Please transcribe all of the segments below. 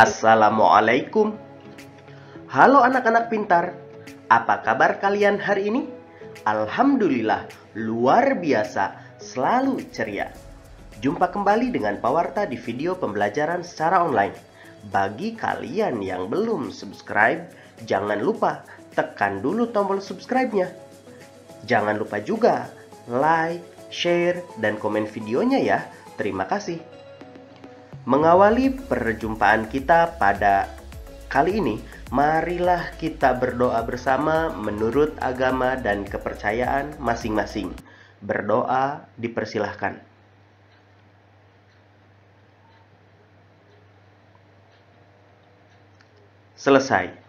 Assalamualaikum. Halo anak-anak pintar. Apa kabar kalian hari ini? Alhamdulillah, luar biasa, selalu ceria. Jumpa kembali dengan Pak Warta di video pembelajaran secara online. Bagi kalian yang belum subscribe, jangan lupa tekan dulu tombol subscribe-nya. Jangan lupa juga like, share, dan komen videonya ya. Terima kasih. Mengawali perjumpaan kita pada kali ini, marilah kita berdoa bersama menurut agama dan kepercayaan masing-masing. Berdoa dipersilahkan. Selesai.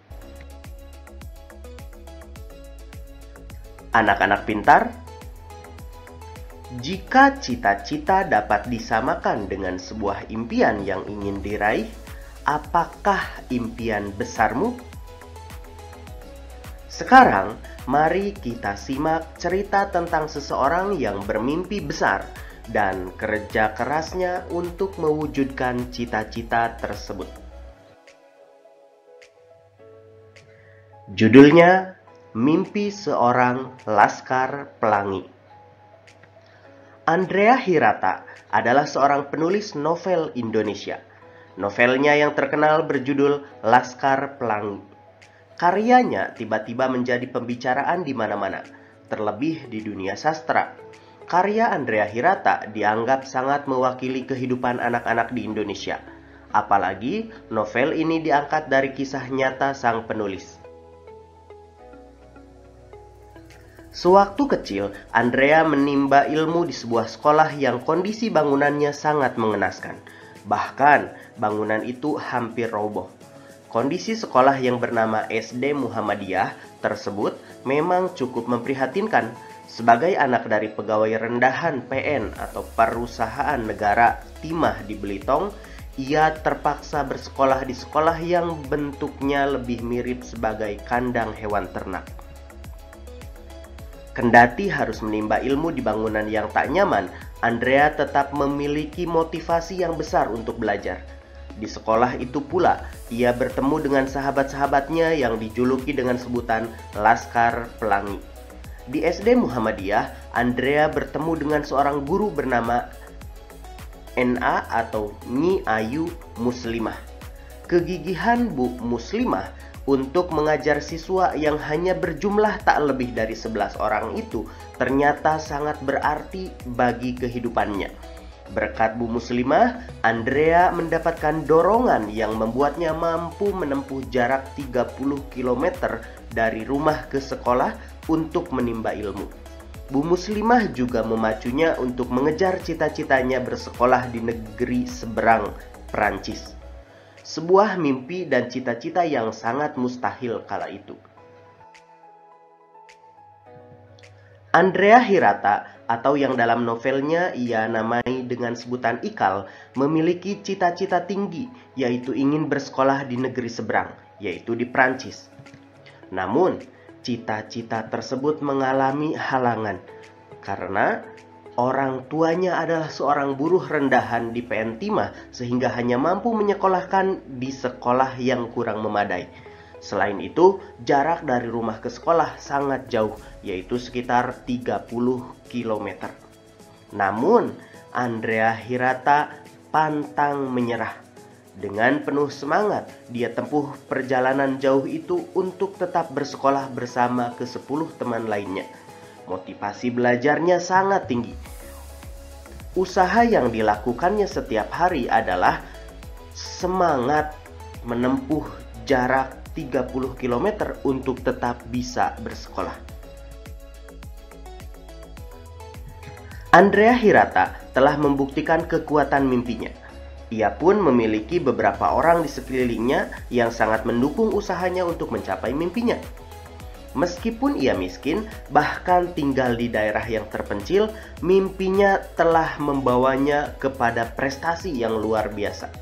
Anak-anak pintar, jika cita-cita dapat disamakan dengan sebuah impian yang ingin diraih, apakah impian besarmu? Sekarang, mari kita simak cerita tentang seseorang yang bermimpi besar dan kerja kerasnya untuk mewujudkan cita-cita tersebut. Judulnya, Mimpi Seorang Laskar Pelangi. Andrea Hirata adalah seorang penulis novel Indonesia. Novelnya yang terkenal berjudul Laskar Pelangi. Karyanya tiba-tiba menjadi pembicaraan di mana-mana, terlebih di dunia sastra. Karya Andrea Hirata dianggap sangat mewakili kehidupan anak-anak di Indonesia. Apalagi novel ini diangkat dari kisah nyata sang penulis. Sewaktu kecil, Andrea menimba ilmu di sebuah sekolah yang kondisi bangunannya sangat mengenaskan. Bahkan, bangunan itu hampir roboh. Kondisi sekolah yang bernama SD Muhammadiyah tersebut memang cukup memprihatinkan. Sebagai anak dari pegawai rendahan PN atau Perusahaan Negara Timah di Belitung, ia terpaksa bersekolah di sekolah yang bentuknya lebih mirip sebagai kandang hewan ternak. Kendati harus menimba ilmu di bangunan yang tak nyaman, Andrea tetap memiliki motivasi yang besar untuk belajar. Di sekolah itu pula, ia bertemu dengan sahabat-sahabatnya yang dijuluki dengan sebutan Laskar Pelangi. Di SD Muhammadiyah, Andrea bertemu dengan seorang guru bernama NA atau Nyi Ayu Muslimah. Kegigihan Bu Muslimah untuk mengajar siswa yang hanya berjumlah tak lebih dari 11 orang itu ternyata sangat berarti bagi kehidupannya. Berkat Bu Muslimah, Andrea mendapatkan dorongan yang membuatnya mampu menempuh jarak 30 km dari rumah ke sekolah untuk menimba ilmu. Bu Muslimah juga memacunya untuk mengejar cita-citanya bersekolah di negeri seberang, Perancis. Sebuah mimpi dan cita-cita yang sangat mustahil kala itu. Andrea Hirata, atau yang dalam novelnya ia namai dengan sebutan Ikal, memiliki cita-cita tinggi, yaitu ingin bersekolah di negeri seberang, yaitu di Prancis. Namun, cita-cita tersebut mengalami halangan, karena orang tuanya adalah seorang buruh rendahan di PN Timah sehingga hanya mampu menyekolahkan di sekolah yang kurang memadai. Selain itu, jarak dari rumah ke sekolah sangat jauh, yaitu sekitar 30 km. Namun, Andrea Hirata pantang menyerah. Dengan penuh semangat, dia tempuh perjalanan jauh itu untuk tetap bersekolah bersama ke-10 teman lainnya. Motivasi belajarnya sangat tinggi. Usaha yang dilakukannya setiap hari adalah semangat menempuh jarak 30 km untuk tetap bisa bersekolah. Andrea Hirata telah membuktikan kekuatan mimpinya. Ia pun memiliki beberapa orang di sekelilingnya yang sangat mendukung usahanya untuk mencapai mimpinya. Meskipun ia miskin, bahkan tinggal di daerah yang terpencil, mimpinya telah membawanya kepada prestasi yang luar biasa.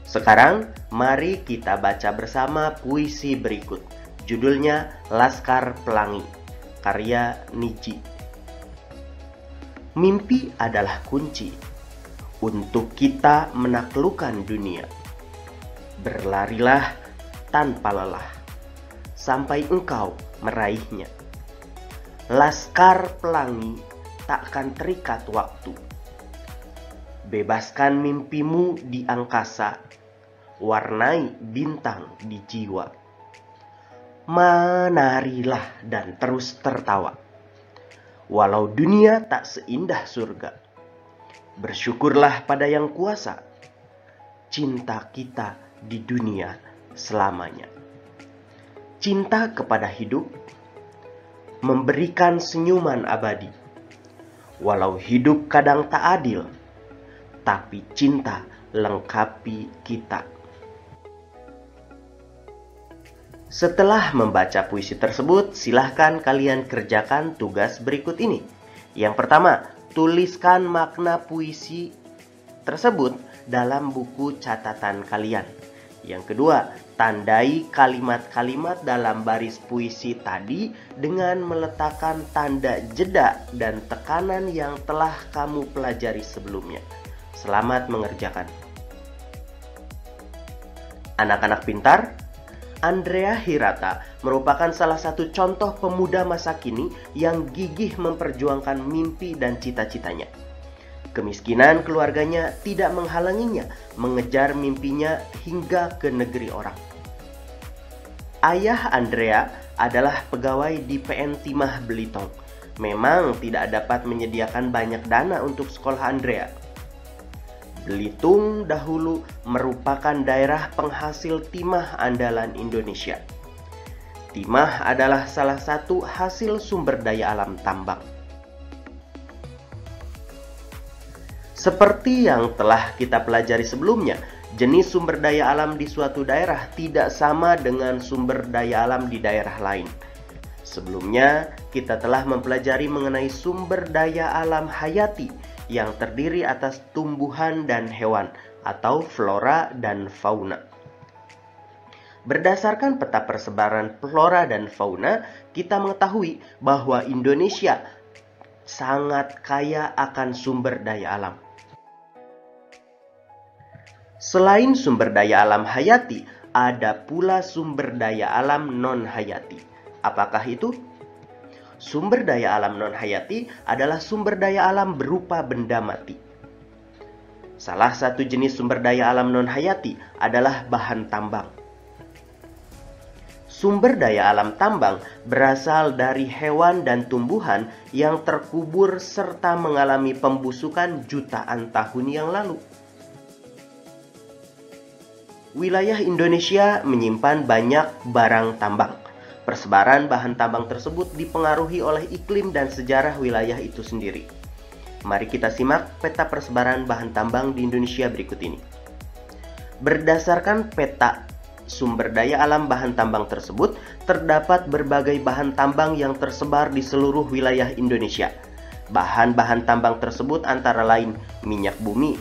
Sekarang, mari kita baca bersama puisi berikut. Judulnya Laskar Pelangi, karya Niji. Mimpi adalah kunci untuk kita menaklukkan dunia. Berlarilah tanpa lelah sampai engkau meraihnya. Laskar Pelangi takkan terikat waktu. Bebaskan mimpimu di angkasa, warnai bintang di jiwa. Menarilah dan terus tertawa, walau dunia tak seindah surga. Bersyukurlah pada yang kuasa, cinta kita di dunia selamanya. Cinta kepada hidup, memberikan senyuman abadi. Walau hidup kadang tak adil, tapi cinta lengkapi kita. Setelah membaca puisi tersebut, silahkan kalian kerjakan tugas berikut ini. Yang pertama, tuliskan makna puisi tersebut dalam buku catatan kalian. Yang kedua, tandai kalimat-kalimat dalam baris puisi tadi dengan meletakkan tanda jeda dan tekanan yang telah kamu pelajari sebelumnya. Selamat mengerjakan. Anak-anak pintar, Andrea Hirata merupakan salah satu contoh pemuda masa kini yang gigih memperjuangkan mimpi dan cita-citanya. Kemiskinan keluarganya tidak menghalanginya mengejar mimpinya hingga ke negeri orang. Ayah Andrea adalah pegawai di PN Timah Belitung. Memang tidak dapat menyediakan banyak dana untuk sekolah Andrea. Belitung dahulu merupakan daerah penghasil timah andalan Indonesia. Timah adalah salah satu hasil sumber daya alam tambang. Seperti yang telah kita pelajari sebelumnya, jenis sumber daya alam di suatu daerah tidak sama dengan sumber daya alam di daerah lain. Sebelumnya, kita telah mempelajari mengenai sumber daya alam hayati yang terdiri atas tumbuhan dan hewan atau flora dan fauna. Berdasarkan peta persebaran flora dan fauna, kita mengetahui bahwa Indonesia sangat kaya akan sumber daya alam. Selain sumber daya alam hayati, ada pula sumber daya alam non-hayati. Apakah itu? Sumber daya alam non-hayati adalah sumber daya alam berupa benda mati. Salah satu jenis sumber daya alam non-hayati adalah bahan tambang. Sumber daya alam tambang berasal dari hewan dan tumbuhan yang terkubur serta mengalami pembusukan jutaan tahun yang lalu. Wilayah Indonesia menyimpan banyak barang tambang. Persebaran bahan tambang tersebut dipengaruhi oleh iklim dan sejarah wilayah itu sendiri. Mari kita simak peta persebaran bahan tambang di Indonesia berikut ini. Berdasarkan peta sumber daya alam bahan tambang tersebut, terdapat berbagai bahan tambang yang tersebar di seluruh wilayah Indonesia. Bahan-bahan tambang tersebut antara lain minyak bumi,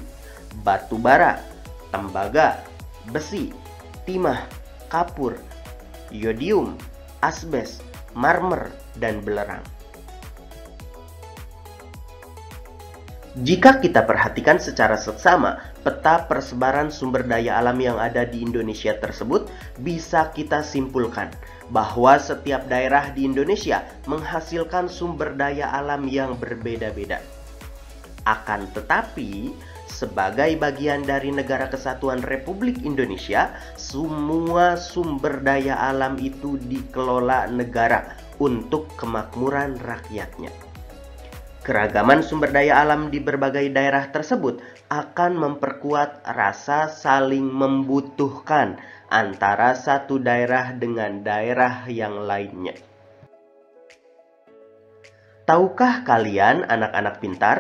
batu bara, tembaga, besi, timah, kapur, yodium, asbes, marmer, dan belerang. Jika kita perhatikan secara seksama, peta persebaran sumber daya alam yang ada di Indonesia tersebut bisa kita simpulkan bahwa setiap daerah di Indonesia menghasilkan sumber daya alam yang berbeda-beda. Akan tetapi, sebagai bagian dari Negara Kesatuan Republik Indonesia, semua sumber daya alam itu dikelola negara untuk kemakmuran rakyatnya. Keragaman sumber daya alam di berbagai daerah tersebut akan memperkuat rasa saling membutuhkan antara satu daerah dengan daerah yang lainnya. Tahukah kalian, anak-anak pintar?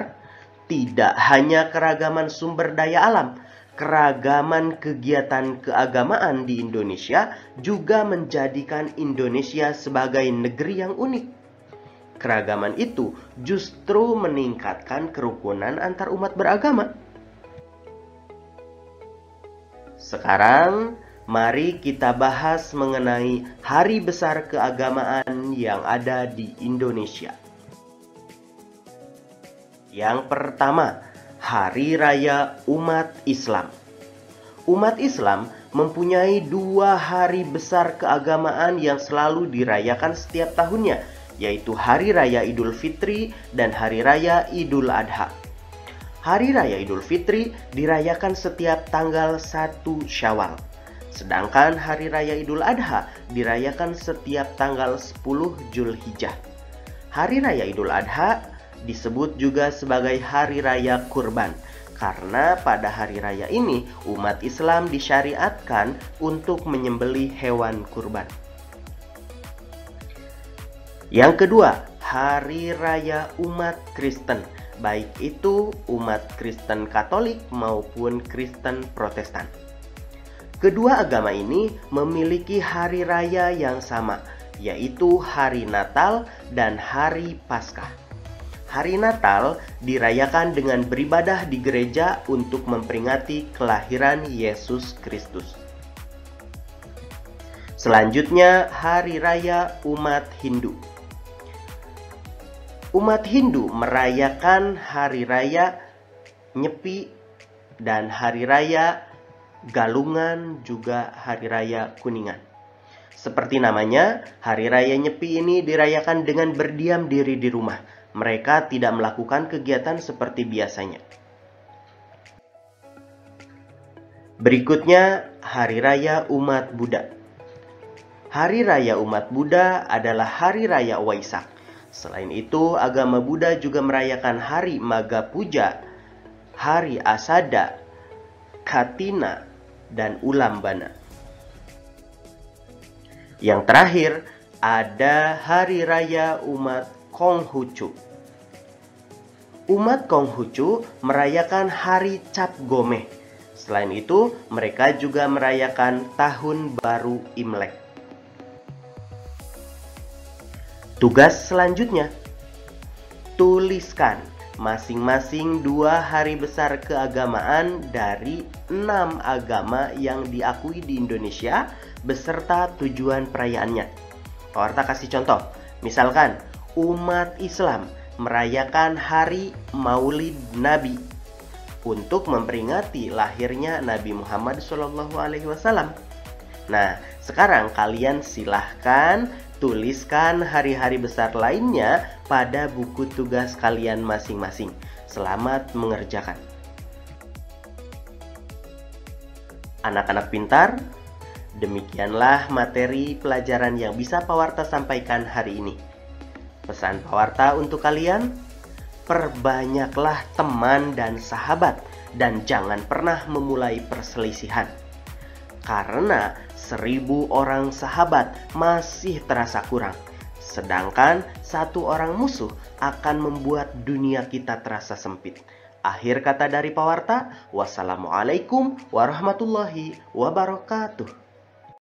Tidak hanya keragaman sumber daya alam, keragaman kegiatan keagamaan di Indonesia juga menjadikan Indonesia sebagai negeri yang unik. Keragaman itu justru meningkatkan kerukunan antar umat beragama. Sekarang, Mari kita bahas mengenai hari besar keagamaan yang ada di Indonesia. Yang pertama, Hari Raya Umat Islam. Umat Islam mempunyai 2 hari besar keagamaan yang selalu dirayakan setiap tahunnya, yaitu Hari Raya Idul Fitri dan Hari Raya Idul Adha. Hari Raya Idul Fitri dirayakan setiap tanggal 1 Syawal. Sedangkan Hari Raya Idul Adha dirayakan setiap tanggal 10 Zulhijjah. Hari Raya Idul Adha disebut juga sebagai Hari Raya Kurban, karena pada hari raya ini umat Islam disyariatkan untuk menyembelih hewan kurban. Yang kedua, Hari Raya Umat Kristen, baik itu umat Kristen Katolik maupun Kristen Protestan. Kedua agama ini memiliki hari raya yang sama, yaitu Hari Natal dan Hari Paskah. Hari Natal dirayakan dengan beribadah di gereja untuk memperingati kelahiran Yesus Kristus. Selanjutnya, Hari Raya Umat Hindu. Umat Hindu merayakan Hari Raya Nyepi dan Hari Raya Galungan, juga Hari Raya Kuningan. Seperti namanya, Hari Raya Nyepi ini dirayakan dengan berdiam diri di rumah. Mereka tidak melakukan kegiatan seperti biasanya. Berikutnya, Hari Raya Umat Buddha. Hari Raya Umat Buddha adalah Hari Raya Waisak. Selain itu, agama Buddha juga merayakan Hari Magha Puja, Hari Asada, Katina, dan Ulambana. Yang terakhir, ada Hari Raya Umat Konghucu. Umat Konghucu merayakan Hari Cap Gomeh. Selain itu, mereka juga merayakan Tahun Baru Imlek. Tugas selanjutnya, tuliskan masing-masing 2 hari besar keagamaan dari 6 agama yang diakui di Indonesia beserta tujuan perayaannya. Pewarta kasih contoh, misalkan umat Islam merayakan Hari Maulid Nabi untuk memperingati lahirnya Nabi Muhammad SAW. Nah, sekarang kalian silahkan tuliskan hari-hari besar lainnya pada buku tugas kalian masing-masing. Selamat mengerjakan. Anak-anak pintar, demikianlah materi pelajaran yang bisa Pewarta sampaikan hari ini. Pesan Pewarta untuk kalian, perbanyaklah teman dan sahabat dan jangan pernah memulai perselisihan. Karena 1000 orang sahabat masih terasa kurang, sedangkan 1 orang musuh akan membuat dunia kita terasa sempit. Akhir kata dari Pewarta, wassalamualaikum warahmatullahi wabarakatuh.